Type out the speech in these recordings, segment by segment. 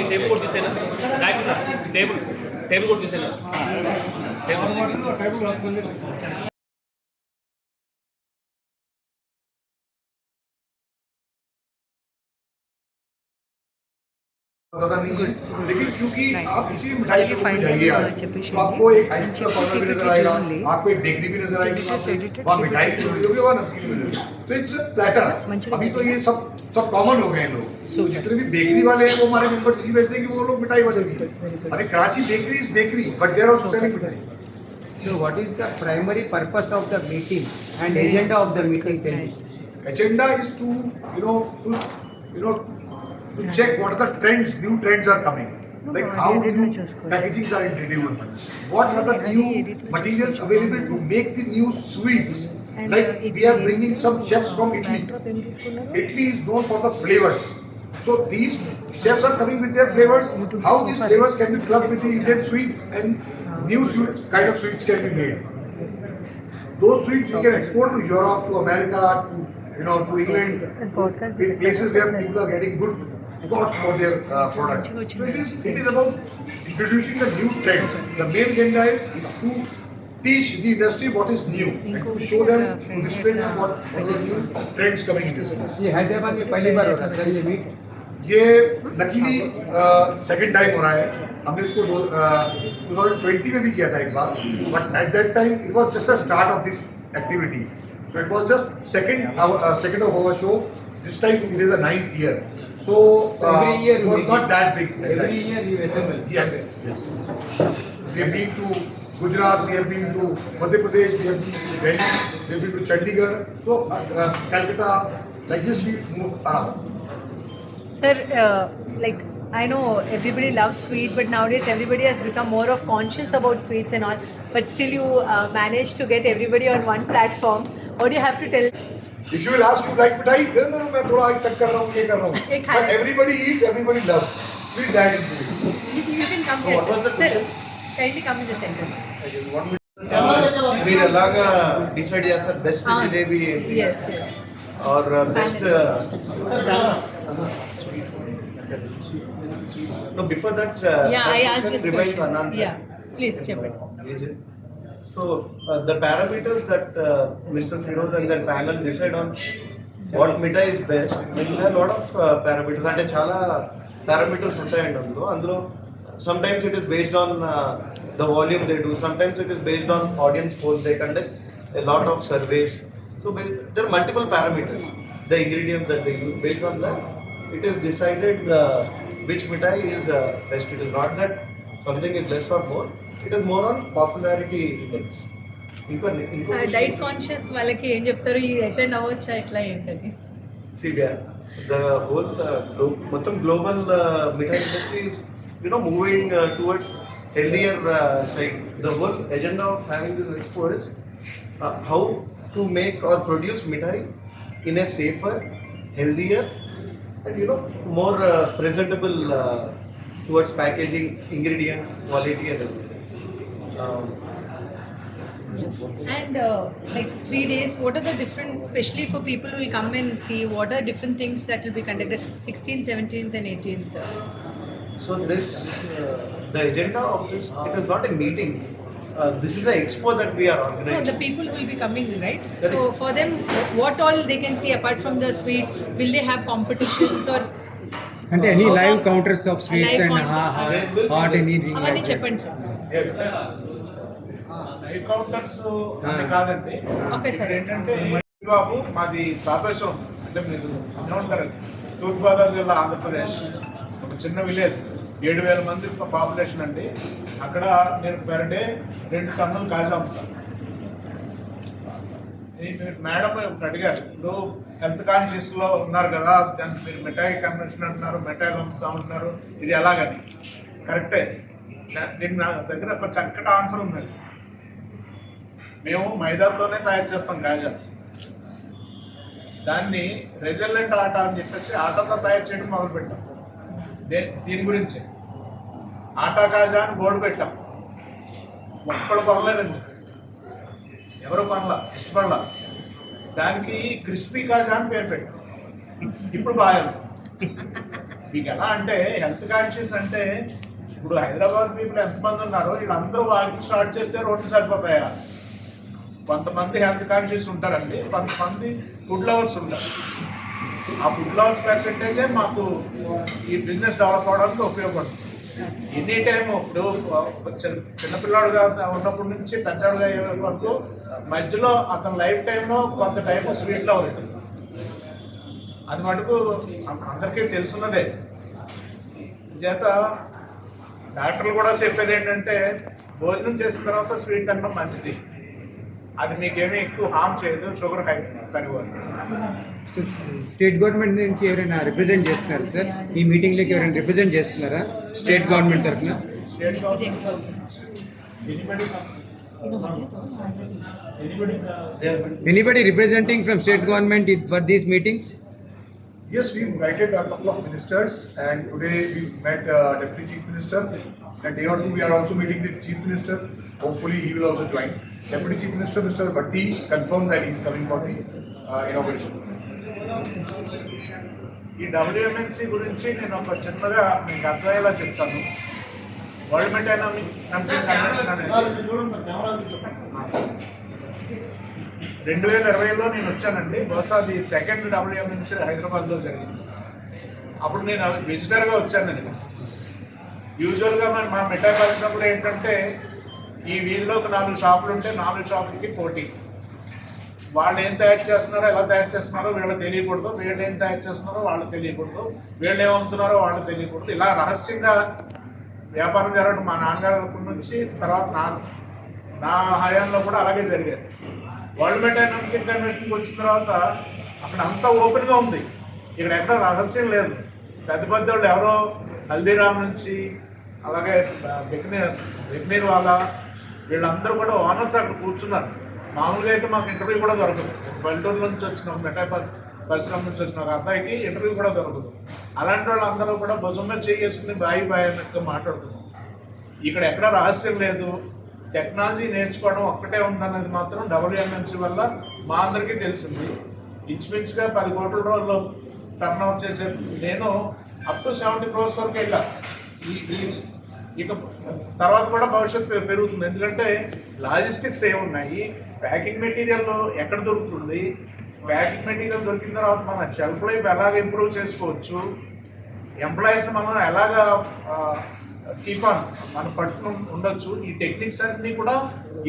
Table को Dsena table table को दिसेना पता नहीं है, लेकिन क्योंकि आप इसी मिठाई शॉप में जाइए तो आपको एक आइसक्रीम पार्लर भी नजर आएगा, आपको एक बेकरी भी नजर आएगी, वहाँ मिठाई भी मिलेगी, वहाँ नमकीन मिलेगी। तो इट्स प्लेटर। अभी तो ये सब कॉमन हो गए हैं लोग। तो जितने भी बेकरी वाले हैं वो हमारे मेंबर्स इसी वजह से कि वो लोग मिठाई वाले भी हैं। अरे Karachi bakery is bakery, but there also selling mithai. So what is the primary purpose of the meeting and agenda of the meeting? Tell me. Agenda is to to check what are the trends, new trends are coming. Like how new packagings are introduced. What are the new materials available to make the new sweets? Like we are bringing some chefs from Italy. Italy is known for the flavors. So these chefs are coming with their flavors. How these flavors can be clubbed with the Indian sweets and new kind of sweets can be made. Those sweets we can export to Europe, to America, to England, in places where people are getting good cost for their product. So it is about introducing the new trends. The main agenda is to teach the industry what is new and to show them, to display them what are the new trends coming in this industry. ये हैदराबाद में पहली बार हो रहा है sir ये meet? ये luckily second time हो रहा है। हमने इसको 2020 में भी किया था एक बार, but at that time it was just a start of this activity. So it was just second of our show. This time it is a 9th year. So every year it was not that big. Every year you assemble. Yes. We have been to Gujarat, we have been to Madhya Pradesh, we have been to Delhi, we have been to Chandigarh. So Calcutta, like this we move around. Sir, like I know everybody loves sweet, but nowadays everybody has become more of conscious about sweets and all. But still, you managed to get everybody on one platform. What do you have to tell? If you will ask, you like मिठाई? No, मैं थोड़ा cut कर रहा हूँ, ये कर रहा हूँ. But everybody eats, everybody loves. Please dive into it. You can come here, sir. Kindly come in the center. మీరు ఎలాగా డిసైడ్ చేస్తారు బెస్ట్ జిలేబీ ఏంటి are best no before that I asked this question. Please చెప్పండి. So the parameters that Mr. Firoz and their panel decide on what mithai is best, there are a lot of parameters. అంటే చాలా parameters ఉంటాయండి అందులో sometimes it is based on the volume they do, sometimes it is based on audience polls they conduct, a lot of surveys. So there are multiple parameters, the ingredients that they use. Based on that it is decided which mithai is best. It is not that something is less or more, it is more on popularity index. Diet conscious వాళ్ళకి ఏం చెప్తారు? ఇది attend అవ్వచ్చా ఎట్లా ఏంటది? See the whole మొత్తం global mithai industry is moving towards healthier side. The whole agenda of having this expo is how to make or produce mithai in a safer, healthier and more presentable towards packaging, ingredient, quality and everything. And like 3 days, what are the different, especially for people who will come and see, what are different things that will be conducted 16th, 17th and 18th? So this, the agenda of this, it is not a meeting. This is an expo that we are organizing. No, the people will be coming, right? So for them, what all they can see apart from the sweet? Will they have competitions or? And any live counters of sweets and hot anything? అవన్నీ చెప్పండి sir. Yes. Live counters అని కాదండి. Okay sir. ఏంటంటే బాబు మాది తాపేశ్వరం అంటే మీరు ఏమంటారు, తూర్పుగోదావరి జిల్లా ఆంధ్రప్రదేశ్, ఒక చిన్న విలేజ్, 7,000 మంది పాపులేషన్ అండి. అక్కడ నేను పర్ డే 2 టన్నులు కాజా అమ్ముతాను. మేడం అడిగారు, ఇప్పుడు హెల్త్ కాన్షియస్లో ఉన్నారు కదా, దానికి మీరు మిఠాయి కన్వెన్షన్ అంటున్నారు, మిఠాయిలు అమ్ముతా ఉంటున్నారు, ఇది ఎలాగని? కరెక్టే. దీనికి నా దగ్గర ఒక చక్కటి ఆన్సర్ ఉందండి. మేము మైదాతోనే తయారు చేస్తాం కాజా. దాన్ని రెజల్లెంట్ ఆట అని చెప్పేసి ఆటతో తయారు చేయడం మొదలుపెట్టాం. దీని గురించి ఆటా కాజా అని బోర్డు పెట్టాం. ఒక్కడు కొనలేదండి. ఎవరు కొనలా, ఇష్టపడలా. దానికి క్రిస్పీ కాజా అని పేరు పెట్టాం. ఇప్పుడు బాగా మీకు ఎలా అంటే హెల్త్ కాన్షియస్ అంటే ఇప్పుడు హైదరాబాద్ పీపుల్ ఎంతమంది ఉన్నారో వీళ్ళందరూ వాకింగ్ స్టార్ట్ చేస్తే రోడ్లు సరిపోతాయా? కొంతమంది హెల్త్ కాన్షియస్ ఉంటారండి, కొంతమంది ఫుడ్ లవర్స్ ఉంటారు. ఆ ఫుడ్ లవర్స్ పర్సెంటేజే మాకు ఈ బిజినెస్ డెవలప్ అవడానికి ఉపయోగపడుతుంది. ఎనీ టైము ఇప్పుడు చిన్నపిల్లాడుగా ఉన్నప్పటి నుంచి పెద్దవాడుగా అయ్యే వరకు మధ్యలో అతని లైఫ్ టైంలో కొంత టైం స్వీట్లో ఉంటుంది. అది మటుకు అందరికీ తెలుసున్నదే. చేత డాక్టర్లు కూడా చెప్పేది ఏంటంటే భోజనం చేసిన తర్వాత స్వీట్ తినడం మంచిది. అది మీకేమీ ఎక్కువ హార్మ్ చేయదు, షుగర్ హై కరిగిపోతుంది. స్టేట్ గవర్నమెంట్ నుంచి ఎవరైనా రిప్రజెంట్ చేస్తున్నారు సార్? ఈ మీటింగ్లోకి ఎవరైనా రిప్రజెంట్ చేస్తున్నారా స్టేట్ గవర్నమెంట్ తరఫున? State government Anybody representing from state government for these meetings? Yes, we invited a couple of ministers, and today we met Deputy Chief Minister. And day or two we are also meeting the Chief Minister. Hopefully he will also join. Deputy Chief Minister Mr. Bhatti confirmed that he is coming for the inauguration. ఈ WMNC గురించి నేను ఒక చిన్నగా మీకు అర్థమయ్యేలా చెప్తాను. World మెటైనామిక్ convention అనేది 2020లో నేను వచ్చానండి. బహుశా అది సెకండ్ WMNC హైదరాబాద్లో జరిగింది. అప్పుడు నేను విజిటర్గా వచ్చానండి. యూజువల్గా మా మిఠాయి పరిచినప్పుడు ఏంటంటే ఈ వీధిలో ఒక 4 షాపులు ఉంటే 4 షాపులకి పోటీ. వాళ్ళు ఏం తయారు చేస్తున్నారో, ఎలా తయారు చేస్తున్నారో వీళ్ళకి తెలియకూడదు, వీళ్ళు ఏం తయారు చేస్తున్నారో వాళ్ళు తెలియకూడదు, వీళ్ళు ఏమవుతున్నారో వాళ్ళు తెలియకూడదు. ఇలా రహస్యంగా వ్యాపారం జరగడం మా నాన్నగారి నుంచి తర్వాత నా హయాంలో కూడా అలాగే జరిగేది. వరల్డ్ మెటైనామిక్ కన్వెన్షన్కి వచ్చిన తర్వాత అక్కడ అంతా ఓపెన్గా ఉంది. ఇక్కడ ఎక్కడ రహస్యం లేదు. పెద్ద పెద్ద వాళ్ళు ఎవరో హల్దీరామ్ నుంచి అలాగే బిగ్నీర్ వాళ్ళ వీళ్ళందరూ కూడా ఓనర్స్ అక్కడ కూర్చున్నారు. మామూలుగా అయితే మాకు ఇంటర్వ్యూ కూడా దొరకదు. పల్లెటూరు నుంచి వచ్చిన మిఠాయి పరిశ్రమ నుంచి వచ్చిన ఒక అబ్బాయికి ఇంటర్వ్యూ కూడా దొరకదు. అలాంటి వాళ్ళందరూ కూడా భుజంలో చేసుకుని బాయి అన్నట్టుగా మాట్లాడుతున్నాం. ఇక్కడ ఎక్కడ రహస్యం లేదు. టెక్నాలజీ నేర్చుకోవడం ఒక్కటే ఉందన్నది మాత్రం WMNC వల్ల మా అందరికీ తెలిసింది. ఇంచుమించుగా 10 కోట్ల రోజుల్లో టర్న్ అవుట్ చేసే నేను అప్ టు 70 crores వరకు వెళ్ళా. ఇక తర్వాత కూడా భవిష్యత్తు పెరుగుతుంది. ఎందుకంటే లాజిస్టిక్స్ ఏమున్నాయి, ప్యాకింగ్ మెటీరియల్ ఎక్కడ దొరుకుతుంది, ప్యాకింగ్ మెటీరియల్ దొరికిన తర్వాత మన షెల్ఫ్ లైఫ్ ఎలాగ ఇంప్రూవ్ చేసుకోవచ్చు, ఎంప్లాయీస్ని మనం ఎలాగా కీప్ ఆన్ మన పట్టును ఉండొచ్చు. ఈ టెక్నిక్స్ అన్నీ కూడా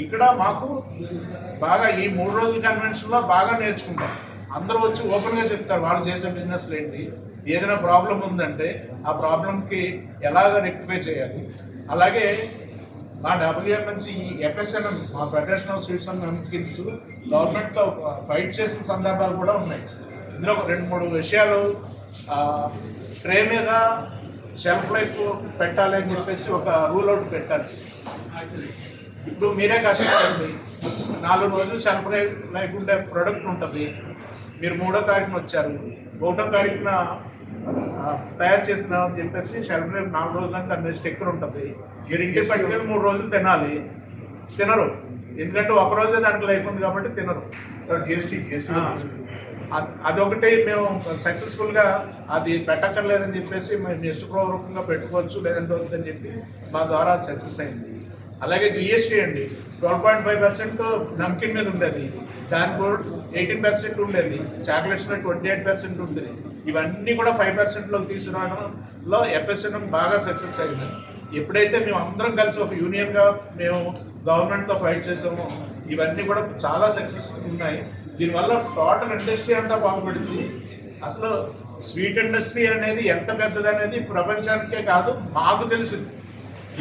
ఇక్కడ మాకు బాగా ఈ 3 రోజుల కన్వెన్షన్లో బాగా నేర్చుకుంటాం. అందరూ వచ్చి ఓపెన్గా చెప్తారు వాళ్ళు చేసే బిజినెస్లు ఏంటి, ఏదైనా ప్రాబ్లం ఉందంటే ఆ ప్రాబ్లంకి ఎలాగ రెక్టిఫై చేయాలి. అలాగే మా WMNC FSNM మా federation of sweets and namkeens గవర్నమెంట్తో ఫైట్ చేసిన సందర్భాలు కూడా ఉన్నాయి. ఇందులో 2-3 విషయాలు ట్రే మీద షెల్ఫ్ లైఫ్ పెట్టాలి అని చెప్పేసి ఒక రూల్ అవుట్ పెట్టాలి. ఇప్పుడు మీరే కష్టపడండి, 4 రోజులు షెల్ఫ్ లైఫ్ ఉండే ప్రోడక్ట్ ఉంటుంది. మీరు 3వ తారీఖున వచ్చారు, 1వ తారీఖున తయారు చేస్తున్నామని చెప్పేసి షెల్ఫ్ లైఫ్ 4 రోజులంటే అన్ని స్టిక్కర్ ఉంటుంది. మీరు ఇంటికి పట్టుకెళ్ళి 3 రోజులు తినరు. ఎందుకంటే ఒక రోజే దానికి లైఫ్ ఉంది కాబట్టి తినరు. సార్ GST అదొకటి మేము సక్సెస్ఫుల్గా అది పెట్టక్కర్లేదని చెప్పేసి మేము నిష్ఠపూర్వకంగా పెట్టుకోవచ్చు, లేదంటే వద్దని చెప్పి మా ద్వారా అది సక్సెస్ అయింది. అలాగే GST అండి 12.5% నమ్కిన్ మీద ఉండేది, దాని కూడా 18% ఉండేది, చాక్లెట్స్ మీద 28% ఉండేది. ఇవన్నీ కూడా 5%లో తీసుకురావడంలో FSNM బాగా సక్సెస్ అయింది. ఎప్పుడైతే మేము అందరం కలిసి ఒక యూనియన్గా మేము గవర్నమెంట్తో ఫైట్ చేసామో ఇవన్నీ కూడా చాలా సక్సెస్ ఉన్నాయి. దీనివల్ల టోటల్ ఇండస్ట్రీ అంతా బాగుపడింది. అసలు స్వీట్ ఇండస్ట్రీ అనేది ఎంత పెద్దది అనేది ప్రపంచానికే కాదు మాకు తెలిసింది.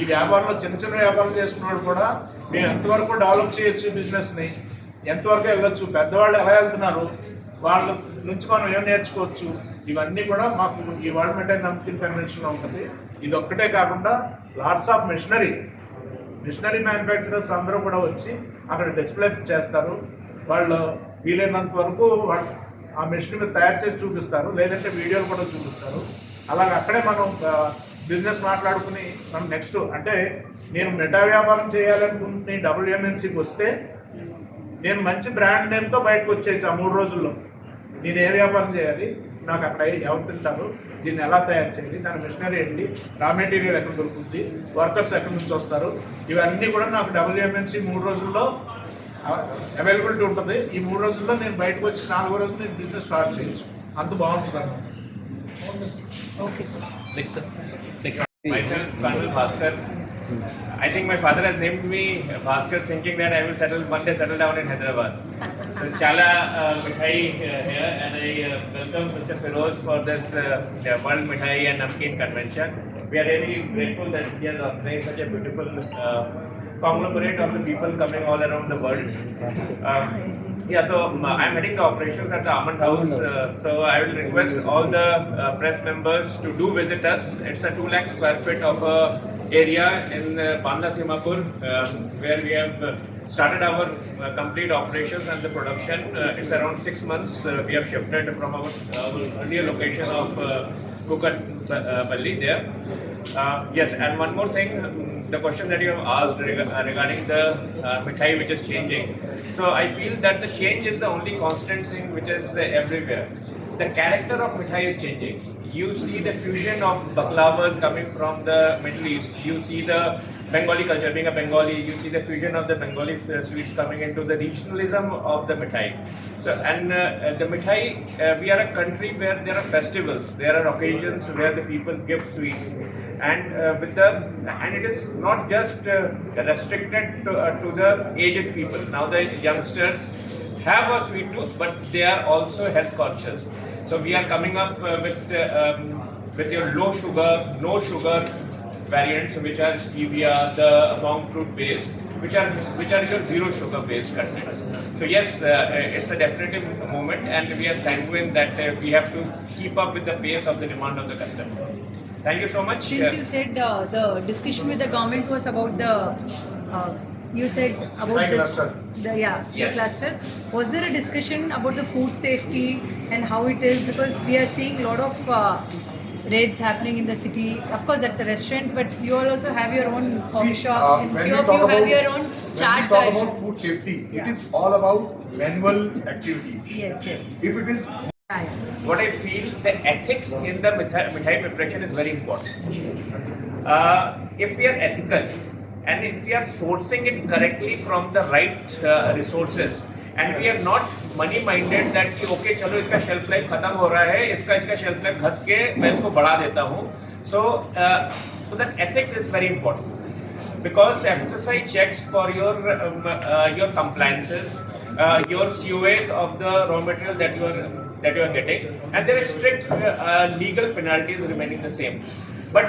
ఈ వ్యాపారంలో చిన్న వ్యాపారం చేసుకున్నవాడు కూడా మేము ఎంతవరకు డెవలప్ చేయొచ్చు, బిజినెస్ని ఎంతవరకు వెళ్ళొచ్చు, పెద్దవాళ్ళు ఎలా వెళ్తున్నారు, వాళ్ళ నుంచి మనం ఏం నేర్చుకోవచ్చు, ఇవన్నీ కూడా మాకు ఈ వరల్డ్ మెటైన్ నమ్కిన్ కన్వెన్షన్లో ఉంటుంది. ఇది ఒక్కటే కాకుండా లాట్స్ ఆఫ్ మిషనరీ మ్యానుఫ్యాక్చరర్స్ అందరూ కూడా వచ్చి అక్కడ డిస్ప్లే చేస్తారు. వాళ్ళు వీలైనంత వరకు ఆ మెషిన్ మీద తయారు చేసి చూపిస్తారు, లేదంటే వీడియోలు కూడా చూపిస్తారు. అలాగే అక్కడే మనం బిజినెస్ మాట్లాడుకుని మనం నెక్స్ట్ అంటే నేను మిఠాయి వ్యాపారం చేయాలనుకుంటున్న WMNCకి వస్తే నేను మంచి బ్రాండ్ నేమ్తో బయటకు వచ్చేసి ఆ 3 రోజుల్లో నేను ఏ వ్యాపారం చేయాలి, నాకు అక్కడ ఎవరు తింటారు, దీన్ని ఎలా తయారు చేయాలి, దాని మిషనరీ ఏంటి, రా మెటీరియల్ ఎక్కడ దొరుకుతుంది, వర్కర్స్ ఎక్కడి నుంచి వస్తారు, ఇవన్నీ కూడా నాకు WMNC 3 రోజుల్లో అవైలబిలిటీ ఉంటుంది. ఈ 3 రోజుల్లో నేను బయటకు వచ్చి 4వ రోజు నేను బిజినెస్ స్టార్ట్ చేయొచ్చు. అంత బాగుంటుంది అన్నమాట. Okay, sir. Next, sir. Next. Myself, Kanwal Bhaskar. I think my father has named me Bhaskar thinking that I will one day settle down in Hyderabad. So Chala Mithai here, and I welcome Mr. Feroz for this World Mithai and Namkeen convention. We are really grateful that he has organized such a beautiful conglomerate of the people coming all around the world. So I'm heading the operations at the Almond House. So I will request all the press members to do visit us. It's a 2 lakh square feet of area in Banda Thimapur, where we have started our complete operations and the production. It's around 6 months. We have shifted from our earlier location of Kukatpalli there. Yes, and one more thing, the question that you have asked regarding the mithai which is changing. So I feel that the change is the only constant thing which is everywhere. The character of mithai is changing. You see the fusion of baklavas coming from the Middle East. You see the Bengali culture, being a Bengali, you see the fusion of the Bengali sweets coming into the regionalism of the mithai. So, and the mithai, we are a country where there are festivals, there are occasions where the people give sweets, and and it is not just restricted to the aged people. Now the youngsters have a sweet tooth, but they are also health conscious. So we are coming up with your low sugar, no sugar variants, which are stevia, the monk fruit based, which are your zero sugar based contents. So yes, it's a definitive moment, and we are sanguine that we have to keep up with the pace of the demand of the customer. Thank you so much. Since you said the discussion with the government was about the, you said about Like the cluster. the Yes. cluster. Was there a discussion about the food safety and how it is? Because we are seeing a lot of raids happening in the city. Of course, that's a restaurants, but you all also have your own coffee See, shop, and when few we of talk you have about- your own When chart. we talk about food safety, it Yeah. is all about manual activities. Yes, yes. If it is Yeah. What I feel, the ethics in the mithai preparation is very important. If we are ethical and if we are sourcing it correctly from the right resources, and we are not money minded that कि okay चलो इसका shelf life खत्म हो रहा है, इसका shelf life घस के मैं इसको बढ़ा देता हूँ. So that ethics is very important, because the FSSAI checks for your compliances, your COAs of the raw material that you are getting, and there is strict legal penalties remaining the same. But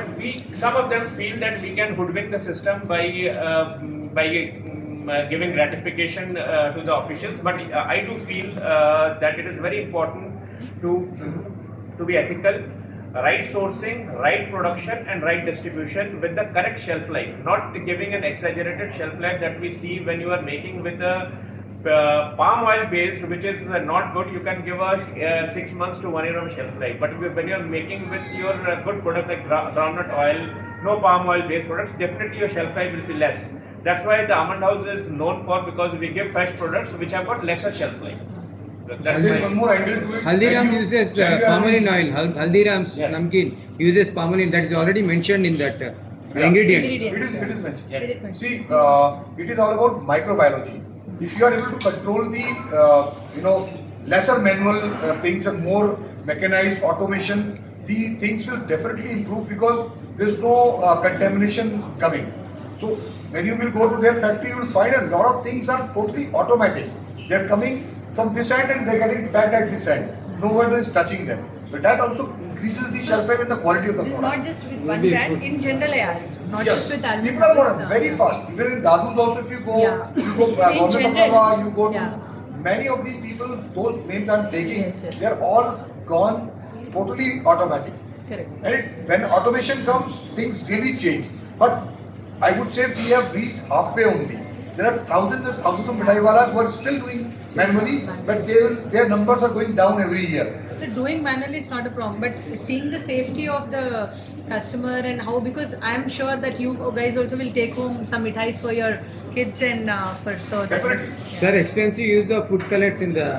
some of them feel that we can hoodwink the system by giving gratification to the officials. But I do feel that it is very important to be ethical, right sourcing, right production, and right distribution with the correct shelf life. Not giving an exaggerated shelf life that we see when you are making with the palm oil based, which is not good. You can give a 6 months to 1 year of shelf life. But when you are making with your good product like groundnut oil, no palm oil based products, definitely your shelf life will be less. That's why the Almond House is known for, because we give fresh products which have got lesser shelf life. and there's one more angle to it. Haldiram When you- uses when you are palmolin in- oil. Haldiram's Yes. namkeen uses palmolin. That is already mentioned in that ingredients. It is mentioned. Yes. It is mentioned. See, it is all about microbiology. If you are able to control the, lesser manual things and more mechanized automation, the things will definitely improve, because there's no contamination coming. So when you will go to their factory, you will find a lot of things are totally automatic. They are coming from this end and they are getting back at this end. No one is touching them. But that also increases the shelf life and the quality of the This is product. not just with one brand. In general, I asked, not Yes, just with Almond. people are House, modern, very fast. Even in Dadu's also, if you go, Yeah. you go In Government general, Baklava, you go to yeah. many of these people, those names I'm taking, Yes, yes. they are all gone totally automatic. Correct. And when automation comes, things really change. But I would say we have reached halfway only. There are thousands of mithai walas who are still doing manually, but their numbers are going down every year. the doing manually is not a problem, but seeing the safety of the customer and how, because I'm sure that you guys also will take home some mithais for your kids and for so that's Definitely. Sir, expensive use of food colors in the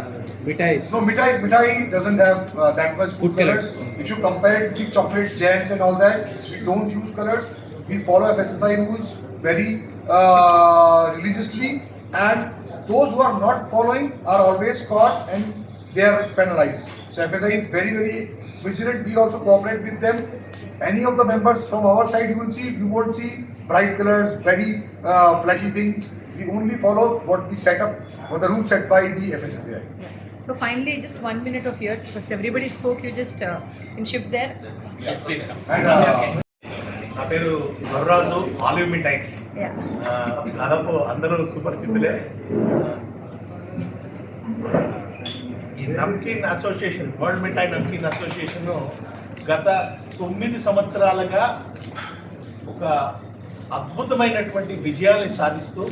mithais. No, mithai doesn't have that much food Food colors. colors. If you compare it with the chocolate gems and all that, we don't use colors. We follow FSSAI rules very religiously, and those who are not following are always caught and they are penalized. So FSSAI is very, very vigilant. We also cooperate with them. Any of the members from our side, you won't see bright colors, very flashy things. We only follow what we set up, what the rules set by the FSSAI. Yeah. So finally, just 1 minute of yours because everybody spoke. You just can shift there. Yes, please come. And నా పేరు మర్రాజు olive మిఠాయి Yeah. దాదాపు అందరూ సుపరిచితులే. ఈ namkeen association, world మిఠాయి namkeen association గత 9 సంవత్సరాలుగా ఒక అద్భుతమైనటువంటి విజయాన్ని సాధిస్తూ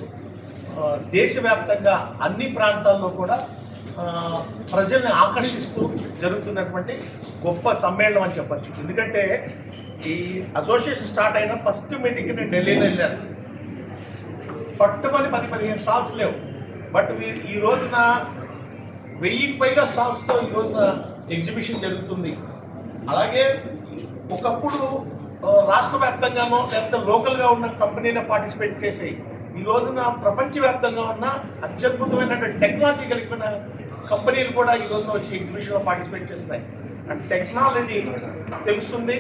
దేశవ్యాప్తంగా అన్ని ప్రాంతాల్లో కూడా ప్రజల్ని ఆకర్షిస్తూ జరుగుతున్నటువంటి గొప్ప సమ్మేళనం అని చెప్పచ్చు. ఎందుకంటే ఈ అసోసియేషన్ స్టార్ట్ అయిన ఫస్ట్ మీటింగ్కి నేను ఢిల్లీలో వెళ్ళాను. పట్టుమని 10-15 స్టాల్స్ లేవు, బట్ ఈ రోజున 1000కి పైగా స్టాల్స్తో ఈ రోజున ఎగ్జిబిషన్ జరుగుతుంది. అలాగే ఒకప్పుడు రాష్ట్ర వ్యాప్తంగానో లేకపోతే లోకల్గా ఉన్న కంపెనీలో పార్టిసిపేట్ చేసి ఈ రోజున ప్రపంచవ్యాప్తంగా ఉన్న అత్యద్భుతమైనటువంటి టెక్నాలజీ కలిగిన కంపెనీలు కూడా ఈ రోజున వచ్చి ఎగ్జిబిషన్లో పార్టిసిపేట్ చేస్తున్నాయి. అండ్ టెక్నాలజీ తెలుస్తుంది,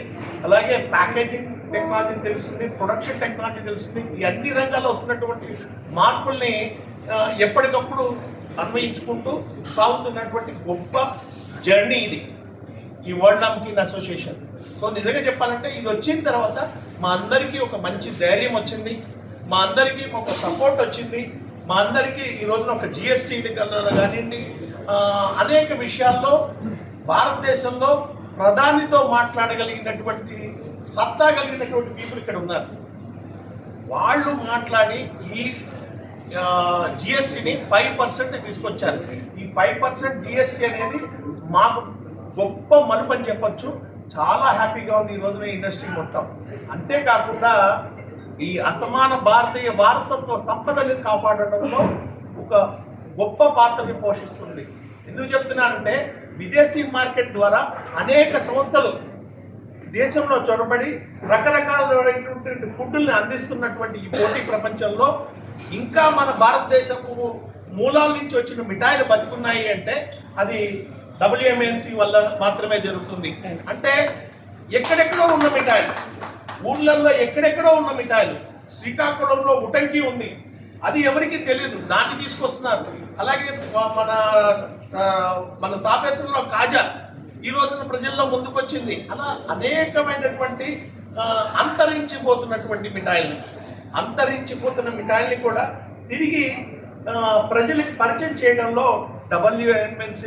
అలాగే ప్యాకేజింగ్ టెక్నాలజీ తెలుస్తుంది, ప్రొడక్షన్ టెక్నాలజీ తెలుస్తుంది. ఈ అన్ని రంగాల్లో వస్తున్నటువంటి మార్పుల్ని ఎప్పటికప్పుడు అన్వయించుకుంటూ సాగుతున్నటువంటి గొప్ప జర్నీ ఇది ఈ వరల్డ్ నమ్కీన్ అసోసియేషన్. సో నిజంగా చెప్పాలంటే ఇది వచ్చిన తర్వాత మా అందరికీ ఒక మంచి ధైర్యం వచ్చింది, మా అందరికీ ఒక సపోర్ట్ వచ్చింది, మా అందరికీ ఈ రోజున ఒక జిఎస్టీ కానివ్వండి, అనేక విషయాల్లో భారతదేశంలో ప్రధానితో మాట్లాడగలిగినటువంటి సత్తా కలిగినటువంటి పీపుల్ ఇక్కడ ఉన్నారు. వాళ్ళు మాట్లాడి ఈ జిఎస్టీని 5% తీసుకొచ్చారు. ఈ 5% జిఎస్టీ అనేది మాకు గొప్ప మలుపు అని చెప్పచ్చు. చాలా హ్యాపీగా ఉంది ఈ రోజున ఇండస్ట్రీ మొత్తం. అంతేకాకుండా ఈ అసమాన భారతీయ వారసత్వ సంపదని కాపాడడంలో ఒక గొప్ప పాత్రని పోషిస్తుంది. ఎందుకు చెప్తున్నానంటే విదేశీ మార్కెట్ ద్వారా అనేక సంస్థలు దేశంలో చొరబడి రకరకాలైనటువంటి ఫుడ్ని అందిస్తున్నటువంటి ఈ పోటీ ప్రపంచంలో ఇంకా మన భారతదేశపు మూలాల నుంచి వచ్చిన మిఠాయిలు బతుకున్నాయి అంటే అది WMNC వల్ల మాత్రమే జరుగుతుంది. అంటే ఎక్కడెక్కడో ఉన్న మిఠాయిలు, ఊర్లలో ఎక్కడెక్కడో ఉన్న మిఠాయిలు, శ్రీకాకుళంలో ఉటంకి ఉంది, అది ఎవరికి తెలియదు, దాన్ని తీసుకొస్తున్నారు. అలాగే మన తాపేశ్వరంలో కాజా ఈ రోజున ప్రజల్లో ముందుకొచ్చింది. అలా అనేకమైనటువంటి అంతరించిపోతున్న మిఠాయిల్ని కూడా తిరిగి ప్రజలకు పరిచయం చేయడంలో WMNC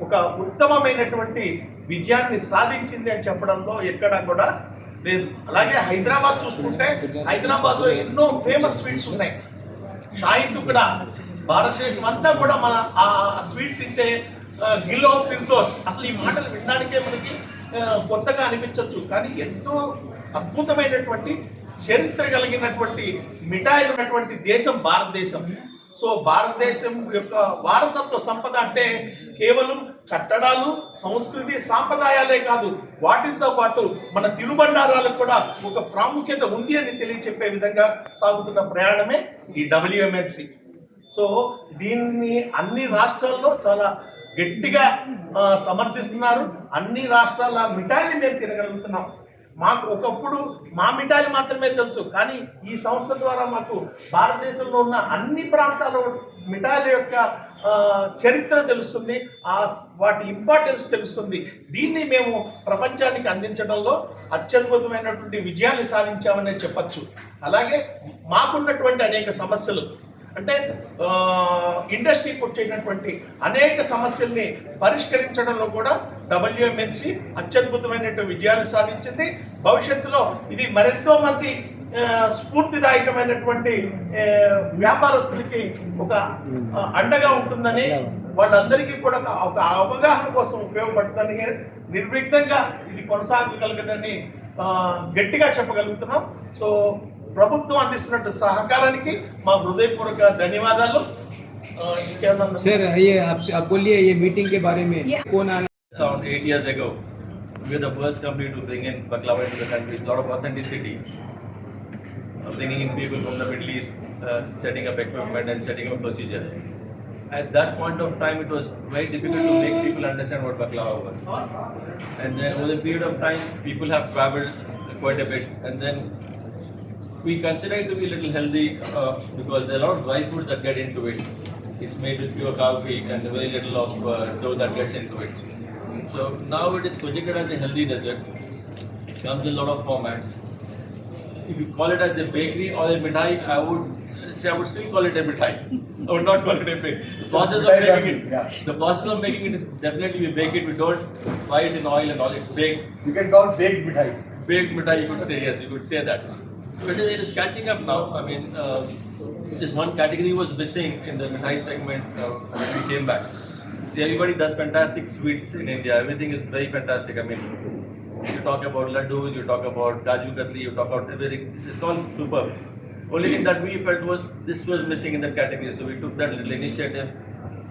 ఒక ఉత్తమమైనటువంటి విజయాన్ని సాధించింది అని చెప్పడంలో ఎక్కడా కూడా లేదు. అలాగే హైదరాబాద్ చూసుకుంటే హైదరాబాద్లో ఎన్నో ఫేమస్ స్వీట్స్ ఉన్నాయి. షాయి తుకడా, భారతదేశం అంతా కూడా మన ఆ స్వీట్ తింటే గిలో ఫిర్దోస్, అసలు ఈ మాటలు వినడానికే మనకి కొత్తగా అనిపించవచ్చు, కానీ ఎంతో అద్భుతమైనటువంటి చరిత్ర కలిగినటువంటి మిఠాయిలు ఉన్నటువంటి దేశం భారతదేశం. సో భారతదేశం యొక్క వారసత్వ సంపద అంటే కేవలం కట్టడాలు, సంస్కృతి, సాంప్రదాయాలే కాదు, వాటితో పాటు మన తిరుబండారాలకు కూడా ఒక ప్రాముఖ్యత ఉంది అని తెలియచెప్పే విధంగా సాగుతున్న ప్రయాణమే ఈ WMNC. సో దీన్ని అన్ని రాష్ట్రాల్లో చాలా గట్టిగా సమర్థిస్తున్నారు. అన్ని రాష్ట్రాల మిఠాయిని మేము తినగలుగుతున్నాం. మాకు ఒకప్పుడు మా మిఠాయిలు మాత్రమే తెలుసు, కానీ ఈ సంస్థ ద్వారా మాకు భారతదేశంలో ఉన్న అన్ని ప్రాంతాల మిఠాయిల యొక్క చరిత్ర తెలుస్తుంది, వాటి ఇంపార్టెన్స్ తెలుస్తుంది. దీన్ని మేము ప్రపంచానికి అందించడంలో అత్యద్భుతమైనటువంటి విజయాన్ని సాధించామని చెప్పచ్చు. అలాగే మాకున్నటువంటి అనేక సమస్యలు అంటే ఇండస్ట్రీకి వచ్చేటటువంటి అనేక సమస్యల్ని పరిష్కరించడంలో కూడా WMNC అత్యద్భుతమైనటువంటి విజయాలు సాధించింది. భవిష్యత్తులో ఇది మరెంతో మంది స్ఫూర్తిదాయకమైనటువంటి వ్యాపారస్తులకి ఒక అండగా ఉంటుందని వాళ్ళందరికీ కూడా ఒక అవగాహన కోసం ఉపయోగపడుతుందని నిర్విఘ్నంగా ఇది కొనసాగగలగదని గట్టిగా చెప్పగలుగుతున్నాం. సో ప్రభుత్వం అందిస్తున్న సహకారానికి మా హృదయపూర్వక ధన్యవాదాలు. सर ये आप बोलिए ये मीटिंग के बारे में कौन आना Around 8 years ago, we were the first company to bring in baklava into the country. A lot of authenticity, bringing in people from the Middle East, setting up equipment and setting up procedure. At that point of time, it was very difficult to make people understand what baklava was. And then over the period of time, people have traveled quite a bit, and then we consider it to be a little healthy because there are a lot of dry foods that get into it. It's made with pure cow feed and very little of dough that gets into it. So now it is projected as a healthy dessert. It comes in a lot of formats. If you call it as a bakery or a mithai, I would still call it a mithai. I would not call it a bakery. The process of making it is definitely we bake it. We don't fry it in oil and all. It's baked. You can call baked mithai. Baked mithai, you could say, yes, you could say that. So it is catching up now. I mean, this one category was missing in the mithai segment when we came back. See, everybody does fantastic sweets in India. Everything is very fantastic. I mean, you talk about laddus, you talk about kaju katli, you talk about everything. It's all superb. Only thing that we felt was this was missing in that category. So we took that little initiative.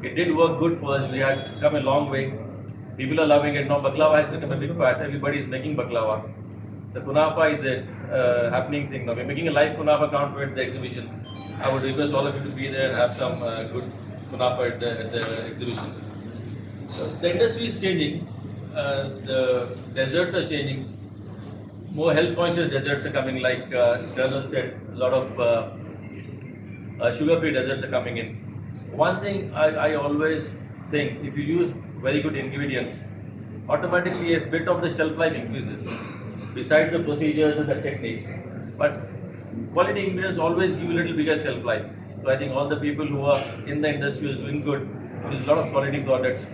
It did work good for us. We had come a long way. People are loving it now. Baklava has become a big part. Everybody is making baklava. The kunafa is a happening thing now. We're making a live kunafa counter at the exhibition. I would request all of you to be there and have some good kunafa at the exhibition. So the industry is changing. The desserts are changing. More health conscious desserts are coming, like Colonel said. A lot of sugar free desserts are coming in. One thing I always think, if you use very good ingredients, automatically a bit of the shelf life increases. Besides the procedures and the techniques, but quality ingredients always give you a little bigger shelf life. So I think all the people who are in the industry is doing good. There's a lot of quality products.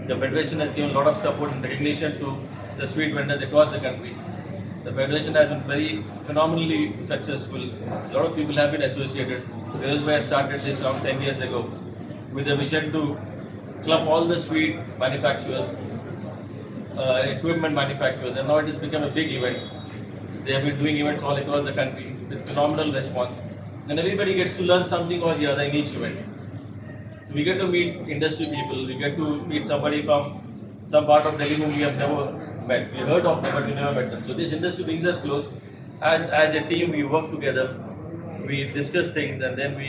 The Federation has given a lot of support and recognition to the sweet vendors across the country. The Federation has been very phenomenally successful. A lot of people have been associated. This is where I started this around 10 years ago with a mission to club all the sweet manufacturers, equipment manufacturers, and now it has become a big event. They have been doing events all across the country with phenomenal response, and everybody gets to learn something or the other in each event. So we get to meet industry people, we get to meet somebody from some part of Delhi whom we have never met. We heard of them, but we never met them. So this industry brings us close. As a team, we work together, we discuss things, and then we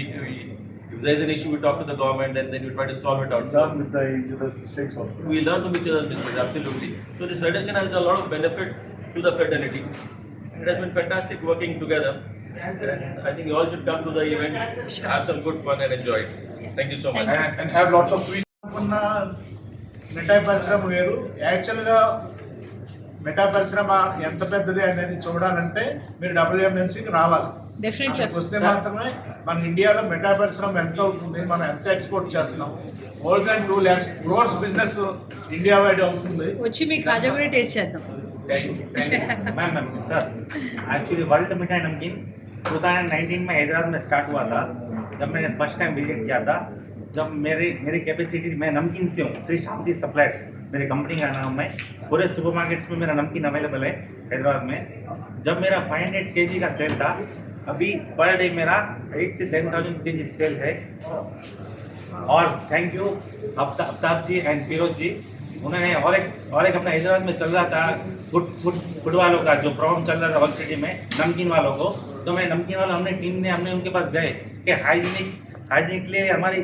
if there is an issue, we talk to the government, and then we try to solve it out. Learn with the each other's mistakes also. We learn from each other's mistakes, absolutely. So this federation has a lot of benefit to the fraternity. It has been fantastic working together. And I think you all should come to the event, have some good fun and enjoy it. Thank you so much. And have lots of sweets. ఉన్న మిఠాయి పరిశ్రమ వేరు. యాక్చువల్గా మిఠాయి పరిశ్రమ ఎంత పెద్దది అనేది చూడాలంటే మీరు WMNCకి రావాలి. Definitely. అక్కడికి వస్తే మాత్రమే మన ఇండియాలో మిఠాయి పరిశ్రమ ఎంత అవుతుంది, మనం ఎంత ఎక్స్పోర్ట్ చేస్తున్నాం. More than 2 lakhs crores business India wide అవుతుంది. వచ్చి మీ కాజా కూడా టేస్ట్ చేద్దాం. मैम सर एक्चुअली वर्ल्ड मिठाई नमकीन 2019 में हैदराबाद में स्टार्ट हुआ था. जब मैंने फर्स्ट टाइम विजिट किया था, जब मेरी कैपेसिटी, मैं नमकीन से हूँ, श्री शांति सप्लायर्स मेरी कंपनी का नाम है. पूरे सुपरमार्केट्स में मेरा नमकीन अवेलेबल है हैदराबाद में. जब मेरा 500 kg का सेल था, अभी पर डे मेरा 8 से 10,000 kg सेल है. और thank you Aftab ji and Firoz ji, उन्होंने और एक अपना हैदराबाद में चल रहा था फूड वालों का जो प्रॉब्लम चल रहा था वर्क सिटी में नमकीन वालों को, तो मैं नमकीन वाला हमने उनके पास गए कि हाइजीनिक के लिए हमारी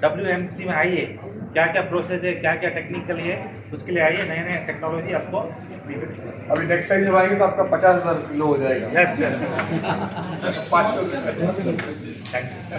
WMC में आइए, क्या क्या प्रोसेस है, क्या क्या टेक्निकल है, उसके लिए आइए. नए नए टेक्नोलॉजी आपको अभी नेक्स्ट टाइम जब आएंगे तो आपका 50,000 किलो हो जाएगा. यस 500. Thank you.